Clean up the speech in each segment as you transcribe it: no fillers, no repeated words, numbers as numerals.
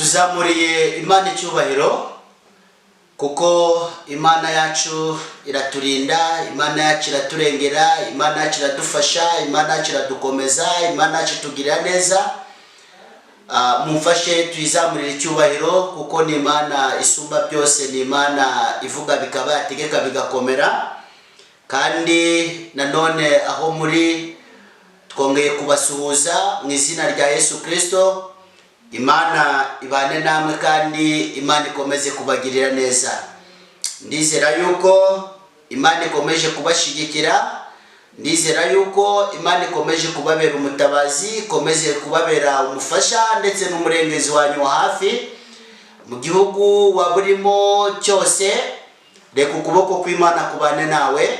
tuzamuriye Imana icyubahiro kuko Imana yacu iraturinda, Imana yacu iraturengera, Imana yacu iradufasha, Imana yacu iradukomeza, Imana yacu itugirira neza. Mumfashe tuyizamurire icyubahiro kuko ni Imana isumba byose, ni Imana ivuga bikaba, yategeka bigakomera. Kandi nanone aho muri twongeye kubasuhuza mu izina rya Yesu Kristo. Imana ibane namwe kandi Imana ikomeze kubagirira neza. Ndizera yuko Imana ikomeje kubashigikira, ndizera yuko Imana ikomeje kubabera umutabazi, ikomeje kubabera umufasha ndetse n'umurengezi wanyu wa hafi mu gihugu waburimo cyose. Reka ukuboko kw'Imana kubane nawe,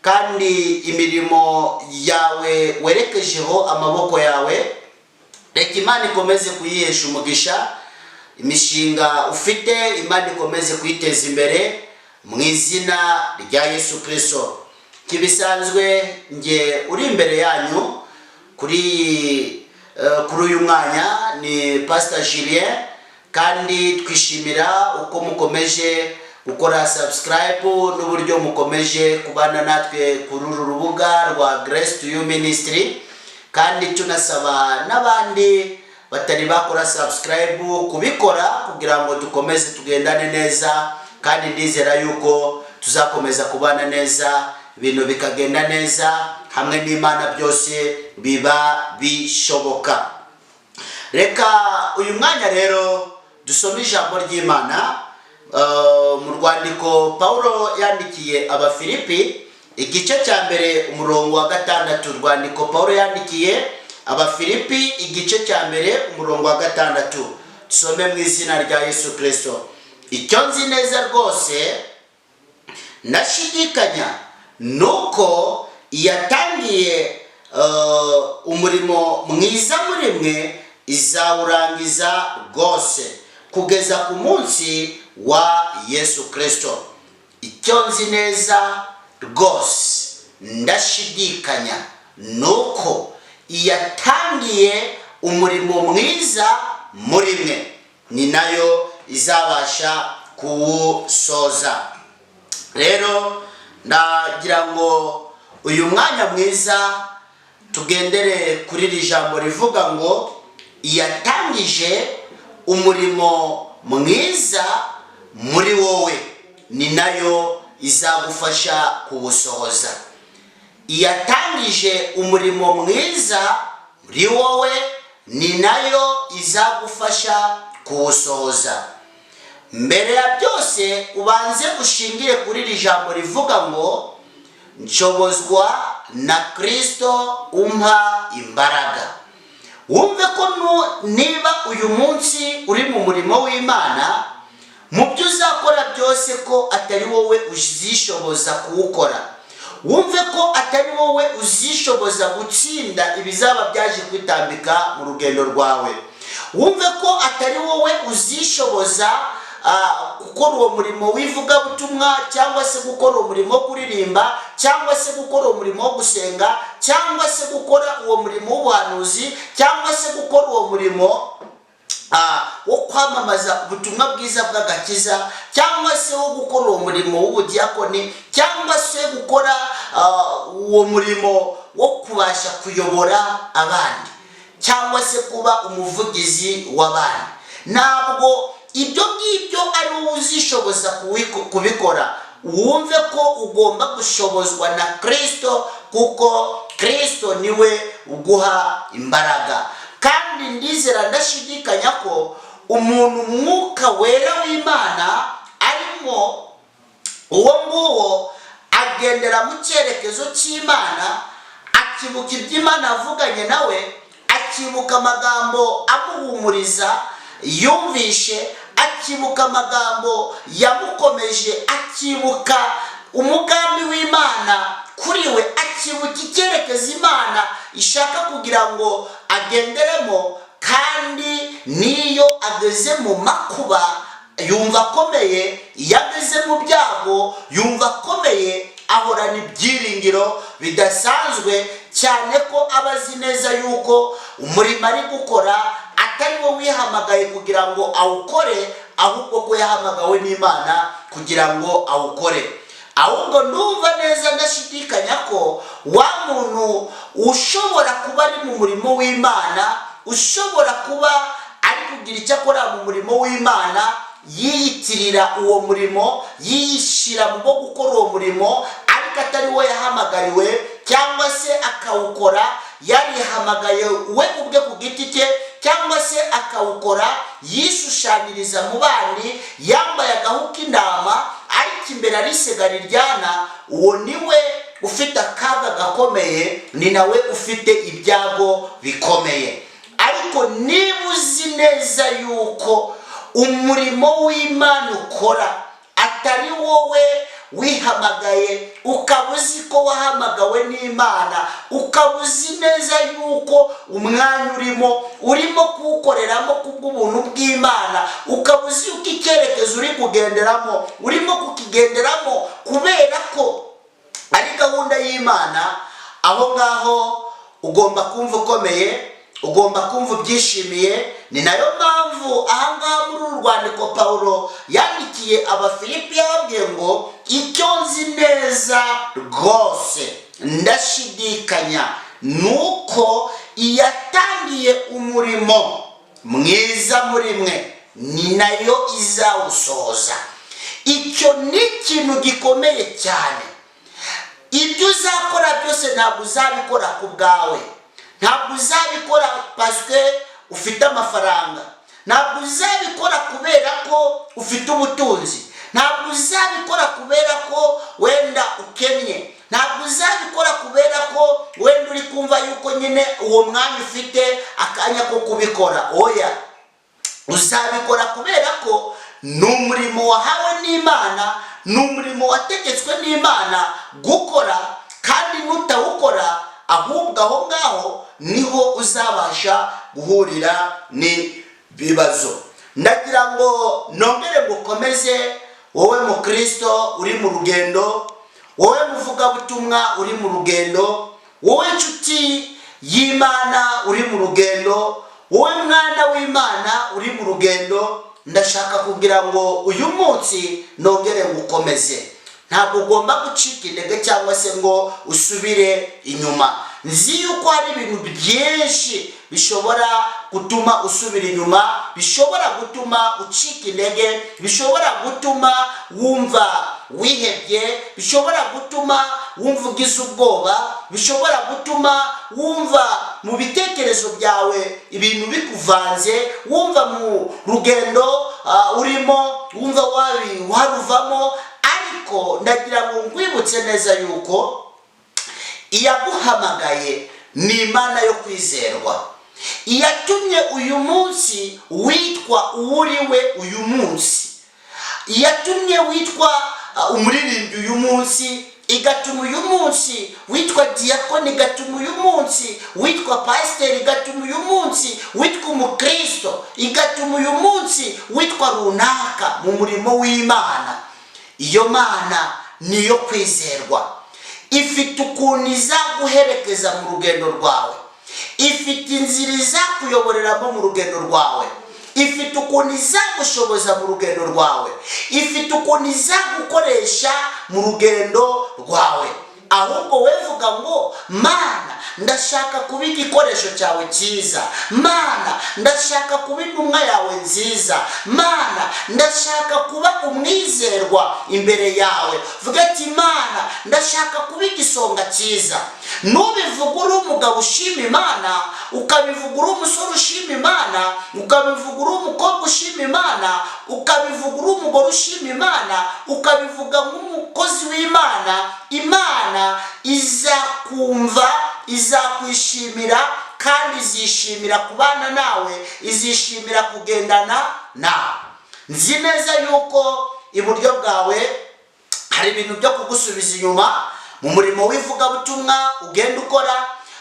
kandi imirimo yawe werekejeho amaboko yawe reka Imana ikomeze kuyihesha umugisha. Imishinga ufite Imana ikomeze kuyiteza imbere mu izina rya Yesu Kristo. Kibisanzwe nge uri imbere yanyu kuri uyu mwanya ni Pastor Julien, kandi twishimira uko mukomeje gukora subscribe n'uburyo mukomeje kubana natwe kuri uru rubuga rwa Grace to You Ministry. Kandi tunasaba n'abandi batari bakora subscribe kubikora kugira ngo dukomeze tugendane neza, kandi ndizera yuko tuzakomeza kubana neza, ibintu bikagenda neza, hamwe n'Imana byose biba bishoboka. Reka uyu mwanya rero dusome ijambo ry'Imana mu rwandiko Paulo yandikiye Abafilipi, igice cya mbere umurongo wa 6. Rwandiko Paulo yandikiye Abafilipi igice cya mbere umurongo wa 6. Tusome mu izina rya Yesu Kristo. Icyo nzi neza rwose nashidikanya nuko yatangiye umurimo mwiza muri mwe izawurangiza rwose kugeza ku munsi wa Yesu Kristo. Icyo nzi neza rwose ndashidikanya nuko yatangiye umurimo mwiza muri mwe ni nayo izabasha kuwusoza. Rero ndagira ngo uyu mwanya mwiza tugendere kuri iri jambo rivuga ngo yatangije umurimo mwiza muri wowe ni nayo izagufasha kuwusohoza. Yatangije umurimo mwiza muri wowe ni nayo izagufasha kuwusohoza. Mbere ya byose ubanze ushingire kuri iri jambo rivuga ngo nshobozwa na Kristo umpa imbaraga. Wumve ko niba uyu munsi uri mu murimo w'Imana, mu byo uzakora byose ko atari wowe uzishoboza kuwukora. Wumve ko atari wowe uzishoboza gutsinda ibizaba byaje kwitambika mu rugendo rwawe. Wumve ko atari wowe uzishoboza gukora uwo murimo w'ivugabutumwa, cyangwa se gukora umurimo wo kuririmba, cyangwa se gukora umurimo wo gusenga, cyangwa se gukora uwo murimo w'ubuhanuzi, cyangwa se gukora uwo murimo wo kwamamaza ubutumwa bwiza bw'agakiza, cyangwa se wo gukora uwo murimo w'ubudiyakoni, cyangwa se gukora uwo murimo wo kubasha kuyobora abandi, cyangwa se kuba umuvugizi w'abandi. Ntabwo ibyo ngibyo ari wowe uzishoboza kubikora. Wumve ko ugomba gushobozwa na Kristo, kuko Kristo niwe uguha imbaraga. Kandi ndizera ndashidikanya ko umuntu Mwuka Wera w'Imana arimo, uwo nguwo agendera mu cyerekezo cy'Imana, akibuka iby'Imana avuganye nawe, akibuka amagambo amuhumuriza yumvishe, akibuka amagambo yamukomeje, akibuka umugambi w'Imana kuri we, akibuka icyerekezo Imana ishaka kugira ngo agenderemo. Kandi niyo ageze mu makuba yumva akomeye, iyo ageze mu byago yumva akomeye, ahorana ibyiringiro bidasanzwe, cyane ko abazi neza yuko umurimo ari gukora atari we wihamagaye kugira ngo awukore, ahubwo ko yahamagawe n'Imana kugira ngo awukore. Ahubwo ndumva neza ndashidikanya ko wa muntu ushobora kuba ari mu murimo w'Imana, ushobora kuba ari kugira icyo akora mu murimo w'Imana, yiyitirira uwo murimo, yiyishira mu bo gukora uwo murimo, ariko atari we yahamagariwe, cyangwa se akawukora yarihamagaye we ubwe ku giti cye, cyangwa se akawukora yishushanyiriza mu bandi, yambaye agahu k'intama ariko imbere ari isega riryana. Uwo niwe ufite akaga gakomeye, ni nawe ufite ibyago bikomeye. Ariko niba uzi neza yuko umurimo w'Imana ukora atari wowe wihamagaye, ukaba uzi ko wahamagawe n'Imana, ukaba uzi neza yuko umwanya urimo kuwukoreramo kubw'ubuntu bw'Imana, ukaba uzi yuko icyerekezo uri kugenderamo urimo kukigenderamo kubera ko ari gahunda y'Imana, aho ngaho ugomba kumva ukomeye, ugomba kumva ubyishimiye. Ni nayo mpamvu ahangaha muri uru rwandiko Pawulo yandikiye Abafilipi yababwiye ngo icyo nzi neza rwose ndashidikanya nuko iyatangiye umurimo mwiza muri mwe ni nayo izawusohoza. Icyo ni ikintu gikomeye cyane. Ibyo uzakora byose ntabwo uzabikora ku bwawe, ntabwo uzabikora paswe ufite amafaranga, ntabwo uzabikora kubera ko ufite ubutunzi, ntabwo uzabikora kubera ko wenda ukennye, ntabwo uzabikora kubera ko wenda uri kumva yuko nyine uwo mwanya ufite akanya ko kubikora. Oya, uzabikora kubera ko ni umurimo wahawe n'Imana, ni umurimo wategetswe n'Imana gukora, kandi nutawukora ahubwo aho ngaho niho uzabasha guhurira n'ibibazo. Ndagira ngo nongere gukomeze wowe mu Kristo uri mu rugendo, wowe muvugabutumwa uri mu rugendo, wowe nshuti y'Imana uri mu rugendo, wowe mwana w'Imana uri mu rugendo. Ndashaka kugira ngo uyu munsi nongere gukomeze. Ntabwo ugomba gucika intege cyangwa se ngo usubire inyuma. Nzi yuko hari ibintu byinshi bishobora gutuma usubira inyuma, bishobora gutuma ucika intege, bishobora gutuma wumva wihebye, bishobora gutuma wumva ugize ubwoba, bishobora gutuma wumva mu bitekerezo byawe ibintu bikuvanze, wumva mu rugendo urimo wumva waruvamo. Ariko ndagira ngo nkwibutse neza yuko iyaguhamagaye ni Imana yo kwizerwa. Iyatumye uyu munsi witwa uwuriwe uyu munsi, iyatumye witwa umuririmbyi uyu munsi, igatuma uyu munsi witwa diakoni, igatuma uyu munsi witwa pasiteri, igatuma uyu munsi witwa umukristo, igatuma uyu munsi witwa runaka mu murimo w'Imana. Iyo Mana niyo kwizerwa. Ifite ukuntu izaguherekeza mu rugendo rwawe, ifite inzira izakuyoboreramo mu rugendo rwawe, ifite ukuntu izagushoboza mu rugendo rwawe, ifite ukuntu izagukoresha mu rugendo rwawe. Ahubwo we vuga ngo Mana ndashaka kuba igikoresho cyawe cyiza, Mana ndashaka kuba intumwa yawe nziza, Mana ndashaka kuba umwizerwa imbere yawe. Vuga ati Mana ndashaka kuba igisonga cyiza. Nubivuga uri umugabo ushima Imana, ukabivuga uri umusore ushima Imana, ukabivuga uri umukobwa ushima Imana, ukabivuga uri umugore ushima Imana, ukabivuga nk'umukozi w'Imana, Imana izakumva, izakwishimira, kandi izishimira kubana nawe, izishimira kugendana nawe. Nzi neza yuko iburyo bwawe hari ibintu byo kugusubiza inyuma mu murimo w'ivugabutumwa ugenda ukora,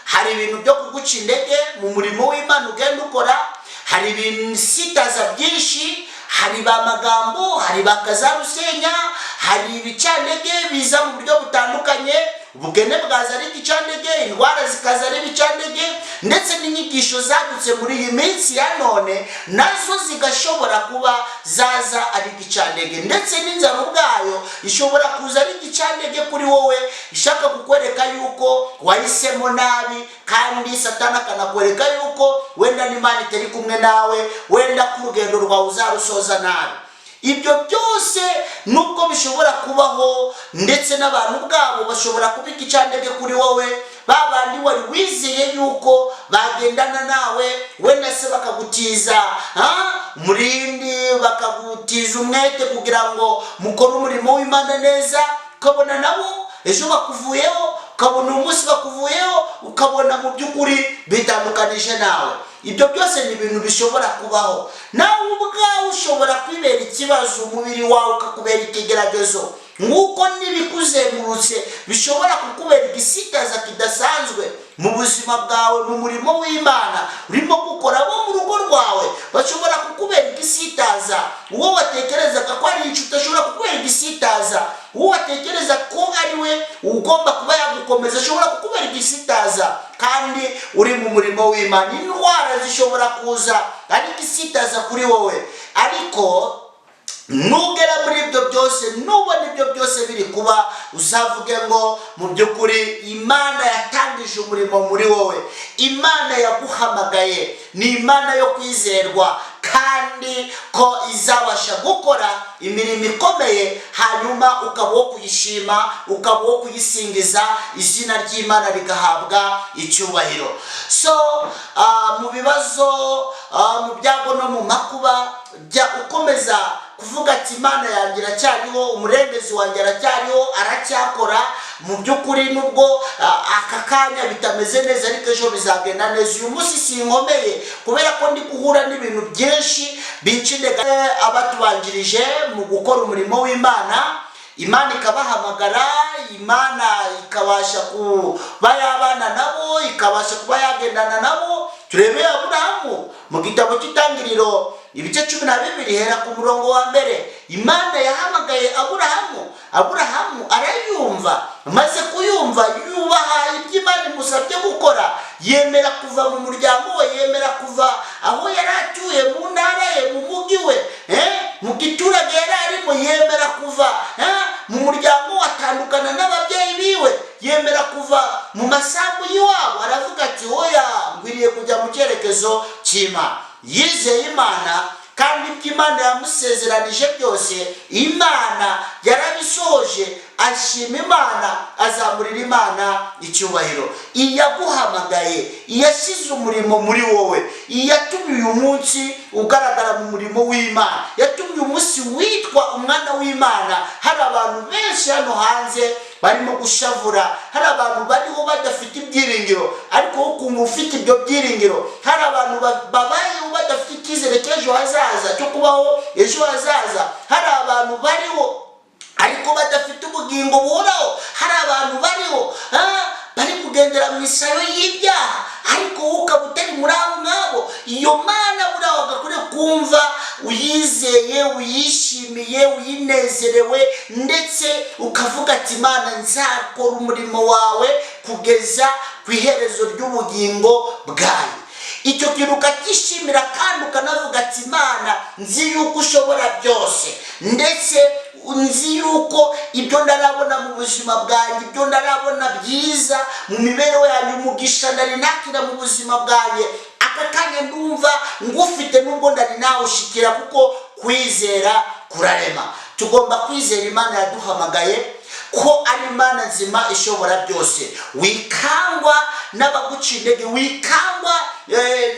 hari ibintu byo kuguca intege mu murimo w'Imana ugenda ukora, hari ibintu sitaza byinshi, hari ba magambo, hari ba kazarusenya, hari ibicantege biza mu buryo butandukanye. Ubukene bwaza ari igicantege, indwara zikaza ari ibicantege, ndetse n'inyigisho zadutse muri iyi minsi ya none nazo zigashobora kuba zaza ari igicantege, ndetse n'inzara ubwayo ishobora kuza ari igicantege kuri wowe, ishaka kukwereka yuko wahisemo nabi, kandi Satani akanakwereka yuko wenda n'Imana itari kumwe nawe, wenda ko urugendo rwawe uzarusoza nabi. Ibyo byose nubwo bishobora kubaho, ndetse n'abantu ubwabo bashobora kuba igicantege kuri wowe, babandi wari wizeye yuko bagendana nawe, wenda se bakagutiza umurindi, bakagutiza umwete kugira ngo mukore umurimo w'Imana neza, ukabona nabo ejo bakuvuyeho, ukabona umunsi bakuvuyeho, ukabona mu by'ukuri bitandukanije nawe. Ibyo byose ni ibintu bishobora kubaho. Nawe ubwawe ushobora kwibera ikibazo, umubiri wawe ukakubera ikigeragezo, nk'uko n'ibikuzengurutse bishobora kukubera igisitaza kidasanzwe mu buzima bwawe, mu murimo w'Imana urimo gukora. Bo mu rugo rwawe bashobora kukubera igisitaza, uwo watekerezaga ko ari inshuti ashobora kukubera igisitaza, uwo watekereza ko ari we ugomba kuba yagukomeza ashobora kukubera igisitaza, kandi uri mu murimo w'Imana. Indwara zishobora kuza ari igisitaza kuri wowe, ariko nugera muri ibyo byose, nubona ibyo byose biri kuba, uzavuge ngo mu by'ukuri Imana yatangije umurimo muri wowe, Imana yaguhamagaye ni Imana yo kwizerwa, kandi ko izabasha gukora imirimo ikomeye, hanyuma ukaba wo kuyishima, ukaba wo kuyisingiza, izina ry'Imana rigahabwa icyubahiro. So mu bibazo, mu byago no mu makuba, jya ukomeza kuvuga ati Imana yanjye iracyariho, umurengezi wanjye aracyariho, aracyakora. Mu by'ukuri nubwo aka kanya bitameze neza, ariko ejo bizagenda neza. Uyu munsi sinkomeye kubera ko ndi guhura n'ibintu byinshi binca intege. Abatubanjirije mu gukora umurimo w'Imana, Imana ikabahamagara, Imana ikabasha kuba yabana nabo, ikabasha kuba yagendana nabo. Turebe Aburahamu mu gitabo cy'Itangiriro ibice 12 hera ku murongo wa mbere. Imana yahamagaye Aburahamu, Aburahamu arayumva, maze kuyumva yubaha ibyo Imana imusabye gukora, yemera kuva mu muryango we, yemera kuva aho yari atuye mu ntara ye, mu mugi we, mu giturage yari arimo, yemera kuva mu muryango, atandukana n'ababyeyi biwe, yemera kuva mu masambu y'iwabo, aravuga ati oya, ngwiriye kujya mu cyerekezo cy'Imana. Yizeye Imana, kandi ibyo Imana yamusezeranije byose Imana yarabisoje. Ashima Imana, azamurira Imana icyubahiro. Iyaguhamagaye, iyashyize umurimo muri wowe, iyatumye uyu munsi ugaragara mu murimo w'Imana, yatumye uyu munsi witwa umwana w'Imana. Hari abantu benshi hano hanze barimo gushavura, hari abantu bariho badafite ibyiringiro, ariko ukumva ufite ibyo byiringiro. Hari abantu babayeho badafite icyizere cy'ejo hazaza, cyo kubaho ejo hazaza. Hari abantu bariho ariko badafite ubugingo buhoraho. Hari abantu bariho bari kugendera mu isayo y'ibyaha, ariko ukaba utari muri abo ngabo. Iyo Mana buraho agakwiriye kumva uyizeye, uyishimiye, uyinezerewe, ndetse ukavuga ati Mana, nzakora umurimo wawe kugeza ku iherezo ry'ubugingo bwawe. Icyo kintu ukakishimira, kandi ukanavuga ati Mana, nzi yuko ushobora byose, ndetse nzi yuko ibyo ndarabona mu buzima bwanjye, ibyo ndarabona byiza mu mibereho yanjye, umugisha ndari nakira mu buzima bwanjye, aka kanya ndumva ngufite nubwo ndari nawushikira, kuko kwizera kurarema. Tugomba kwizera Imana yaduhamagaye ko ari Imana nzima ishobora byose. Wikangwa n'abaguca intege, wikangwa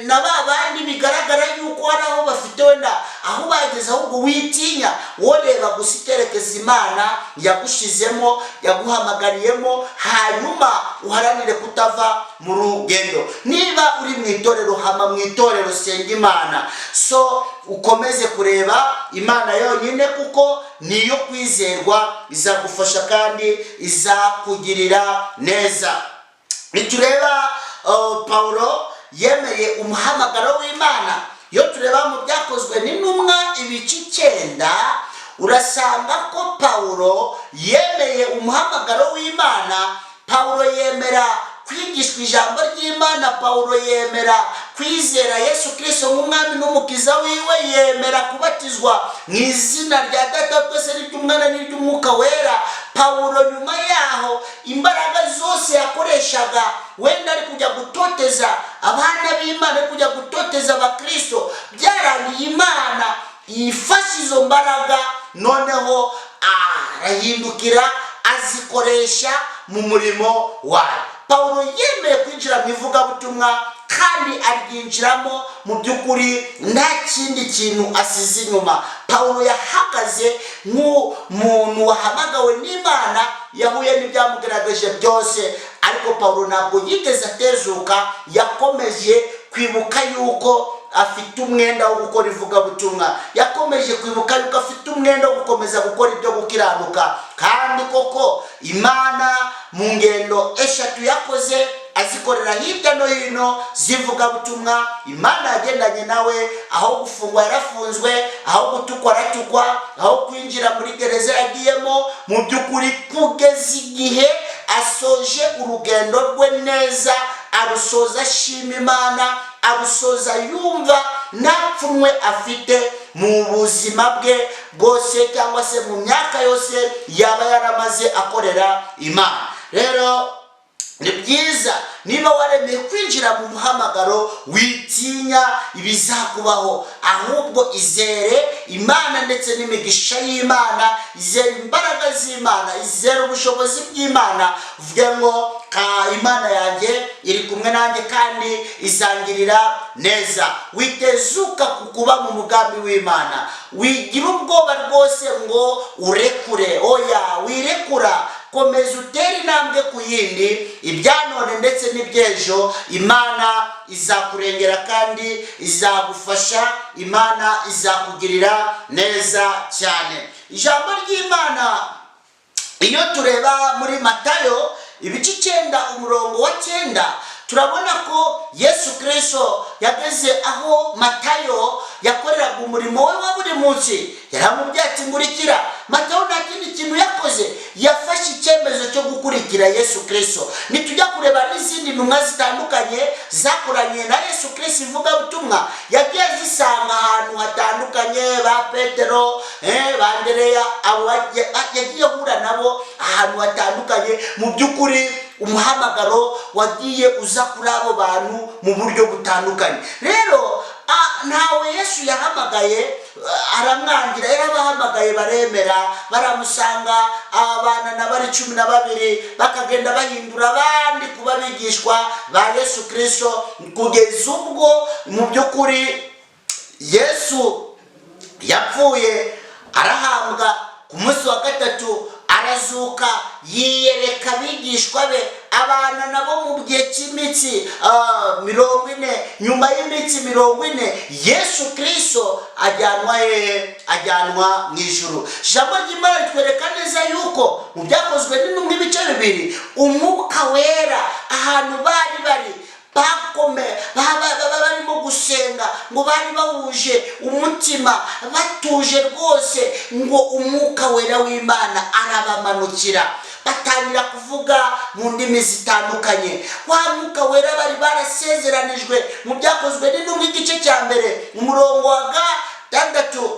na babandi bigaragara yuko hari aho bafite wenda aho bageze, ahubwo witinya. Woreba gusa iterekeza Imana yagushizemo, yaguhamagariyemo, hanyuma uharanire kutava mu rugendo. Niba uri mu itorero, hama mu itorero, senga Imana. So ukomeze kureba Imana yonyine, kuko niyo kwizerwa, izagufasha kandi izakugirira neza. Nitureba Paulo yemeye umuhamagaro w'Imana. Iyo tureba mu byakozwe n'intumwa ibice 9, urasanga ko Paulo yemeye umuhamagaro w'Imana. Paulo yemera kwigishwa ijambo ry'Imana, Pawulo yemera kwizera Yesu Kristo nk'umwami n'umukiza wiwe, yemera kubatizwa mu izina rya Data twese n'iry'Umwana n'iry'Umwuka wera. Pawulo nyuma yaho imbaraga zose yakoreshaga, wenda ari kujya gutoteza abana b'Imana, ari kujya gutoteza abakristo, byarangiye Imana ifashe izo mbaraga, noneho arahindukira azikoresha mu murimo wayo. Pawulo yemeye kwinjira mu ivugabutumwa kandi aryinjiramo mu by'ukuri nta kindi kintu asize inyuma. Pawulo yahagaze nk'umuntu wahamagawe n'Imana, yahuye n'ibyamugaragaje byose, ariko Pawulo ntabwo yigeze atezuka, yakomeje kwibuka yuko afite umwenda wo gukora ivugabutumwa, yakomeje kwibuka yuko afite umwenda wo gukomeza gukora ibyo gukiranuka. Kandi koko Imana mu ngendo eshatu yakoze azikorera hirya no hino zivugabutumwa, Imana yagendanye nawe, aho gufungwa yarafunzwe, aho gutukwa aratukwa, aho kwinjira muri gereza yagiyemo, mu by'ukuri kugeza igihe asoje urugendo rwe neza, arusoza ashima Imana, arusoza yumva nta pfunwe afite mu buzima bwe bwose, cyangwa se mu myaka yose yaba yaramaze akorera Imana. Rero ni byiza niba waremeye kwinjira mu muhamagaro, witinya ibizakubaho, ahubwo izere Imana ndetse n'imigisha y'Imana, izere imbaraga z'Imana, izere ubushobozi bw'Imana, uvuge ngo Imana yanjye iri kumwe nanjye kandi izangirira neza. Witezuka kukuba mu mugambi w'Imana, wigira ubwoba rwose ngo urekure, oya wirekura, komeza utere intambwe ku yindi, ibyanone ndetse n'ibyejo Imana izakurengera kandi izagufasha, Imana izakugirira neza cyane. Ijambo ry'Imana iyo tureba muri Matayo ibice 9 umurongo wa 9, turabona ko Yesu Kristo yageze aho Matayo yakoreraga umurimo we wa buri munsi. Yaramubwiye ati ngurikira. Matayo nta kindi kintu yakoze, yafashe icyemezo cyo gukurikira Yesu Kristo. Nitujya kureba n'izindi ntumwa zitandukanye zakoranye na Yesu Kristo ivugabutumwa, yagiye zisanga ahantu hatandukanye, ba Petero, ba Andereya, abo yagiye ahura nabo ahantu hatandukanye. Mu by'ukuri umuhamagaro wagiye uza kuri abo bantu mu buryo butandukanye. Rero ntawe Yesu yahamagaye aramwangira, yarabahamagaye baremera, baramusanga, abana na bari 12 bakagenda bahindura abandi kuba bigishwa ba Yesu Kristo, kugeza ubwo mu by'ukuri Yesu yapfuye arahambwa, ku munsi wa gatatu arazuka, yiyereka abigishwa be, abana nabo mu gihe cy'imitsi 40. Nyuma y'imitsi 40 Yesu Kristo ajyanwa ajyanwa mu ijuru. Ijambo ry'Imana ritwereka neza yuko mu byakozwe n'intumwa ibice 2, Umwuka wera ahantu bari barimo gusenga, ngo bari bahuje umutima, batuje rwose, ngo Umwuka wera w'Imana arabamanukira, batangira kuvuga mu ndimi zitandukanye. Wa Mwuka wera bari barasezeranijwe mu byakozwe n'intumwa igice cya 1 umurongo wa 6,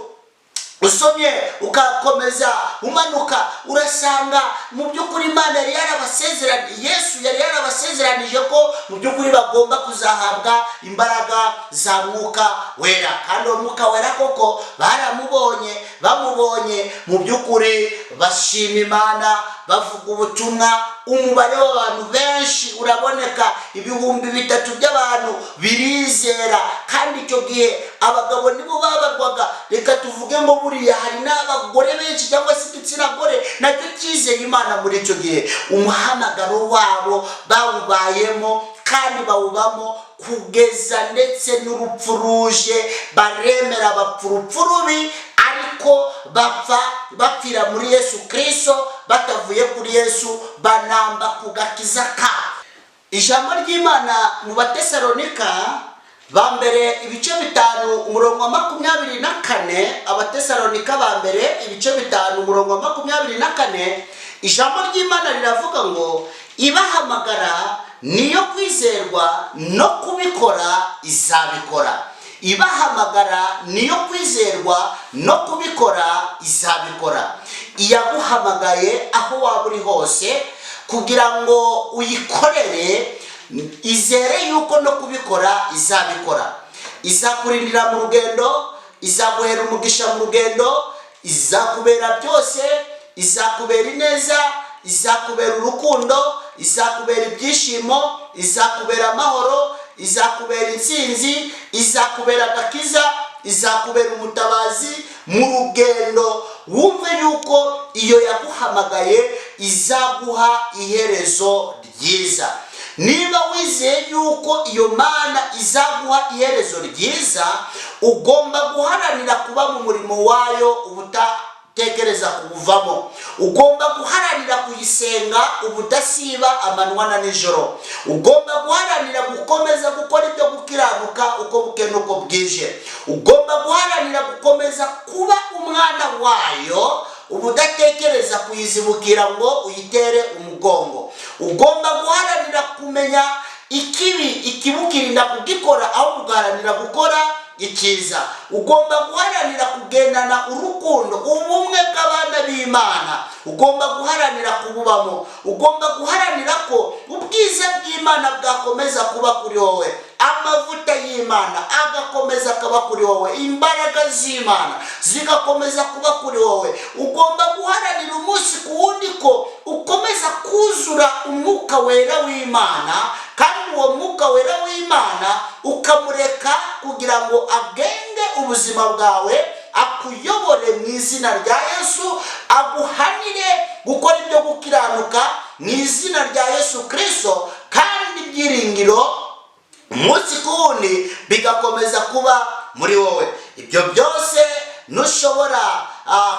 usomye ukakomeza umanuka, urasanga mu by'ukuri Imana yari yarabasezeraniye, Yesu yari yarabasezeranije ko mu by'ukuri bagomba kuzahabwa imbaraga za Mwuka wera. Kandi Umwuka wera koko bamubonye mu by'ukuri bashima Imana, bavuga ubutumwa. Umubare w'abantu benshi uraboneka, 3,000 by'abantu birizera. Kandi icyo gihe abagabo nibo babarwaga, reka tuvuge ngo buriya hari n'abagore benshi cyangwa se igitsina gore nacyo cyizeye Imana. Muri icyo gihe umuhamagaro wabo bawubayemo kandi bawubamo kugeza ndetse n'urupfu ruje, baremera bapfa urupfu rubi, ariko bapfira muri Yesu Kristo, batavuye kuri Yesu, banamba ku gakiza kabo. Ijambo ry'Imana mu Batesalonika ba mbere ibice 5 umurongo wa 24, Abatesalonika ba mbere ibice 5 umurongo wa 24, ijambo ry'Imana riravuga ngo ibahamagara niyo kwizerwa no kubikora izabikora. Ibahamagara niyo kwizerwa no kubikora izabikora. Iyaguhamagaye aho waba uri hose kugira ngo uyikorere, izere yuko no kubikora izabikora. Izakurindira mu rugendo, izaguhera umugisha mu rugendo, izakubera byose, izakubera ineza, izakubera urukundo, izakubera ibyishimo, izakubera amahoro, izakubera intsinzi, izakubera agakiza, izakubera umutabazi mu rugendo. Wumve yuko iyo yaguhamagaye izaguha iherezo ryiza. Niba wizeye yuko iyo Mana izaguha iherezo ryiza, ugomba guharanira kuba mu murimo wayo ubutatekereza kuwuvamo. Ugomba guharanira kuyisenga ubudasiba amanywa na nijoro. Ugomba guharanira gukomeza gukora ibyo gukiranuka uko buke nuko bwije. Ugomba guharanira gukomeza kuba umwana wayo ubudatekereza kuyizibukira ngo uyitere umugongo. Ugomba guharanira kumenya ikibi ikibukirinda kugikora aho kugaharanira gukora icyiza. Ugomba guharanira kugendana urukundo, ubumwe bw'abana b'Imana. Ugomba guharanira kububamo. Ugomba guharanira ko ubwiza bw'Imana bwakomeza kuba kuri wowe, amavuta y'Imana agakomeza kuba kuri wowe, imbaraga z'Imana zigakomeza kuba kuri wowe. Ugomba guharanira umunsi ku wundi ko ukomeza kuzura umwuka wera w'Imana, kandi uwo mwuka wera w'Imana ukamureka kugira ngo agenge ubuzima bwawe, akuyobore mu izina rya Yesu, aguhanire gukora ibyo gukiranuka mu izina rya Yesu Kristo, kandi ibyiringiro umunsi ku wundi bigakomeza kuba muri wowe. Ibyo byose nushobora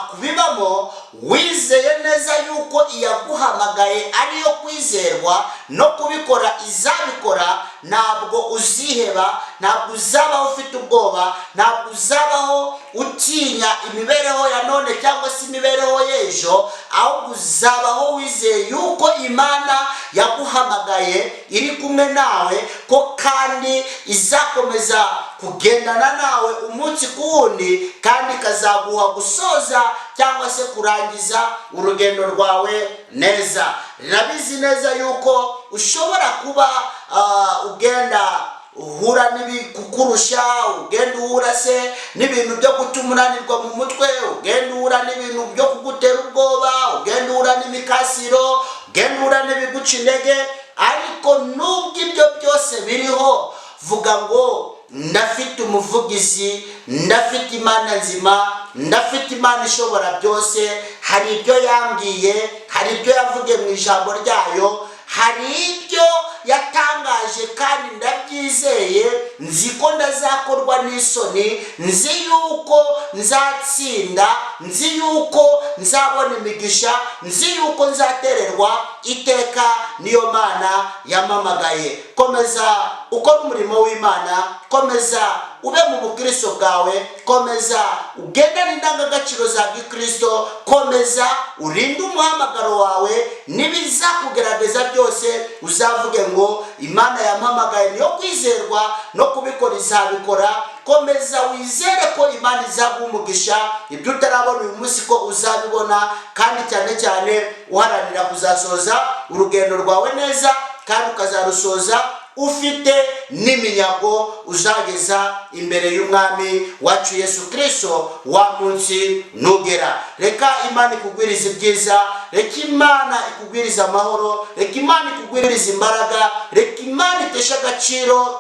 kubibamo wizeye neza yuko iyaguhamagaye ariyo kwizerwa no kubikora izabikora, ntabwo uziheba, ntabwo uzabaho ufite ubwoba, ntabwo uzabaho utinya imibereho ya none cyangwa se imibereho y'ejo, ahubwo uzabaho wizeye yuko Imana yaguhamagaye iri kumwe nawe, ko kandi izakomeza kugendana nawe umunsi ku wundi, kandi ikazaguha gusoza cyangwa se kurangiza urugendo rwawe neza. Nabizi neza yuko ushobora kuba ugenda uhura n'ibikukurusha, ugenda uhura se n'ibintu byo gutuma unanirwa mu mutwe, ugenda uhura n'ibintu byo kugutera ubwoba, ugenda uhura n'imikasiro, ugenda uhura n'ibiguca intege. Ariko nubwo ibyo byose biriho, vuga ngo ndafite umuvugizi, ndafite Imana nzima, ndafite Imana ishobora byose. Hari ibyo yambwiye, hari ibyo yavugiye mu ijambo ryayo, hari ibyo yatangaje kandi ndabyizeye. Nzi ko ndazakorwa n'isoni, nzi yuko nzatsinda, nzi yuko nzabona imigisha, nzi yuko nzatererwa iteka niyo Mana yamamagaye. Komeza ukora umurimo w'Imana, komeza ube mu bukristo bwawe, komeza ugendane indangagaciro za Gikristo, komeza urinde umuhamagaro wawe. Nibizakugerageza byose uzavuge ngo Imana yampamagaye niyo kwizerwa no kubikora izabikora. Komeza wizere ko Imana izaguha umugisha, ibyo utarabona uyu munsi ko uzabibona, kandi cyane cyane uharanira kuzasoza urugendo rwawe neza, kandi ukazarusoza ufite n'iminyago uzageza imbere y'Umwami wacu Yesu Kristo wa munsi nugera. Reka Imana ikugwiriza ibyiza, reka Imana ikugwiriza amahoro, reka Imana ikugwiriza imbaraga, reka Imana itesha agaciro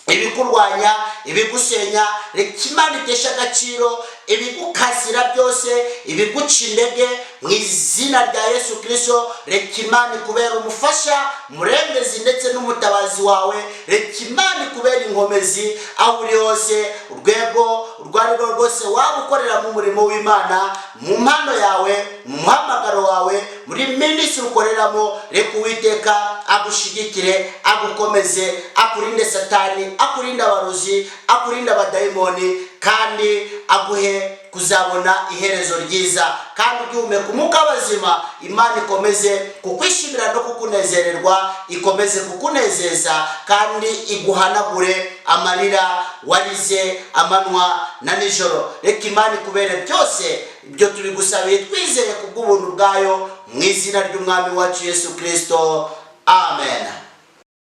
ibikurwanya, ibigusenya. Reka Imana itesha agaciro ibigukasira byose, ibiguca intege mu izina rya Yesu Kristo. Reka Imana ikubera umufasha, murengezi ndetse n'umutabazi wawe. Reka Imana ikubera inkomezi aho uri hose, urwego urwo ari rwo rwose waba ukorera mu murimo w'Imana, mu mpano yawe, muhamagaro wawe, muri minisitiri ukoreramo. Reka Uwiteka agushigikire, agukomeze, akurinde satani, akurinde abarozi, akurinde abadayimoni, kandi aguhe kuzabona iherezo ryiza, kandi ugihumeka umwuka w'abazima. Imana ikomeze kukwishimira no kukunezererwa, ikomeze kukunezeza, kandi iguhanagure amarira warize amanywa na nijoro. Reka Imana ikubere byose ibyo tubigusabiye twizeye kubw'ubuntu bwayo, mu izina ry'umwami wacu Yesu Kristo. Amen.